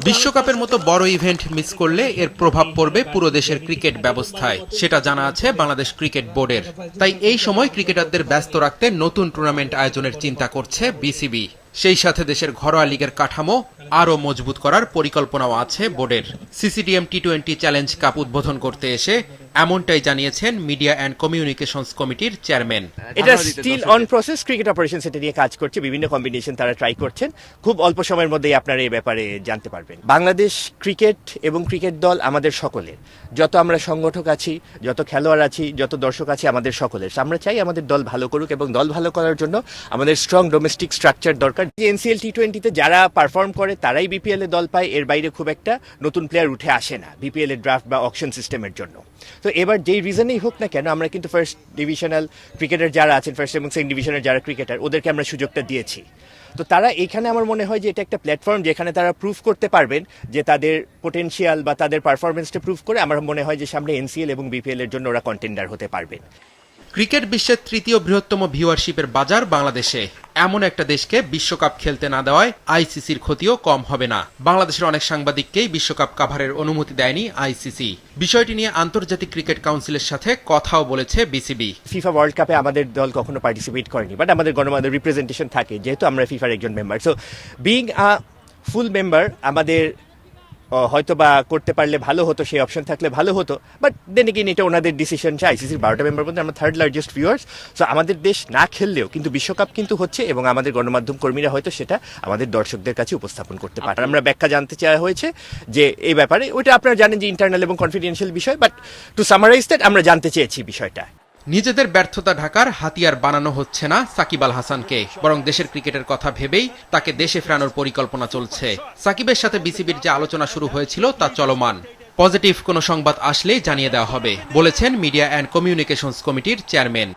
বিশ্বকাপের মতো বড় ইভেন্ট মিস করলে এর প্রভাব পড়বে পুরো দেশের ক্রিকেট ব্যবস্থায়, সেটা জানা আছে বাংলাদেশ ক্রিকেট বোর্ডের। তাই এই সময় ক্রিকেটারদের ব্যস্ত রাখতে নতুন টুর্নামেন্ট আয়োজনের চিন্তা করছে বিসিবি। সেই সাথে দেশের ঘরোয়া লিগের কাঠামো আরও মজবুত করার পরিকল্পনাও আছে বোর্ডের। সিসিডিএম টি-20 চ্যালেঞ্জ কাপ উদ্বোধন করতে এসে এমনটাই জানিয়েছেন মিডিয়া অ্যান্ড কমিউনিকেশনস কমিটির চেয়ারম্যান। এটা still on process, cricket operation সেটা নিয়ে কাজ করছে, বিভিন্ন কম্বিনেশন তারা ট্রাই করছেন। খুব অল্প সময়ের মধ্যেই আপনারা এই ব্যাপারে জানতে পারবেন। বাংলাদেশ ক্রিকেট এবং ক্রিকেট দল আমাদের সকলের, যত আমরা সংগঠক আছি, যত খেলোয়াড় আছি, যত দর্শক আছি, আমাদের সকলের। আমরা চাই আমাদের দল ভালো করুক এবং দল ভালো করার জন্য আমাদের স্ট্রং ডোমেস্টিক স্ট্রাকচার দরকার। এনসিএল টি-20তে যারা পারফর্ম করে তারাই বিপিএল এ দল পায়, এর বাইরে খুব একটা নতুন প্লেয়ার উঠে আসে না বিপিএল এর ড্রাফট বা অকশন সিস্টেমের জন্য। তো এবার যেই রিজনেই হোক না কেন, আমরা কিন্তু ফার্স্ট ডিভিশনাল ক্রিকেটার যারা আছেন, ফার্স্ট এবং সেকেন্ড ডিভিশনের যারা ক্রিকেটার, ওদেরকে আমরা সুযোগটা দিয়েছি। তো তারা এখানে আমার মনে হয় যে এটা একটা প্ল্যাটফর্ম যেখানে তারা প্রুভ করতে পারবেন যে তাদের পোটেনশিয়াল বা তাদের পারফরমেন্সটা প্রুভ করে আমার মনে হয় যে সামনে এনসিএল এবং বিপিএল এর জন্য ওরা কন্টেন্ডার হতে পারবেন। ক্রিকেট বিশ্বের তৃতীয় বৃহত্তম ভিউয়ারশিপের বাজার বাংলাদেশে। এমন একটা দেশকে বিশ্বকাপ খেলতে না দেওয়ায় আইসিসির ক্ষতিও কম হবে না। বাংলাদেশের অনেক সাংবাদিককেই বিশ্বকাপ কাভারের অনুমতি দেয়নি আইসিসি। বিষয়টি নিয়ে আন্তর্জাতিক ক্রিকেট কাউন্সিলের সাথে কথাও বলেছে বিসিবি। ফিফা ওয়ার্ল্ড কাপে আমাদের দল কখনো পার্টিসিপেট করেনি, বাট আমাদের গণমাধ্যমের রিপ্রেজেন্টেশন থাকে, যেহেতু আমরা ফিফার একজন member. So being a full member আমাদের হয়তো বা করতে পারলে ভালো হতো, সেই অপশন থাকলে ভালো হতো, বাট দেন এগেইন এটা ওনাদের ডিসিশন। আইসিসির 12টা মেম্বার মধ্যে আমরা থার্ড লার্জেস্ট ভিউয়ার্স। সো আমাদের দেশ না খেললেও কিন্তু বিশ্বকাপ কিন্তু হচ্ছে এবং আমাদের গণমাধ্যম কর্মীরা হয়তো সেটা আমাদের দর্শকদের কাছে উপস্থাপন করতে পারে। আমরা ব্যাখ্যা জানতে চাওয়া হয়েছে যে এই ব্যাপারে, ওইটা আপনারা জানেন যে ইন্টারনাল এবং কনফিডেন্সিয়াল বিষয়, বাট টু সামারাইজ দ্যাট আমরা জানতে চেয়েছি বিষয়টা। নিজেদের ব্যর্থতা ঢাকার হাতিয়ার বানানো হচ্ছে না সাকিব আল হাসানকে, বরং দেশের ক্রিকেটের কথা ভেবেই তাকে দেশে ফেরানোর পরিকল্পনা চলছে। সাকিবের সাথে বিসিবির যে আলোচনা শুরু হয়েছিল তা চলমান। পজিটিভ কোনো সংবাদ আসলেই জানিয়ে দেওয়া হবে বলেছেন মিডিয়া অ্যান্ড কমিউনিকেশনস কমিটির চেয়ারম্যান।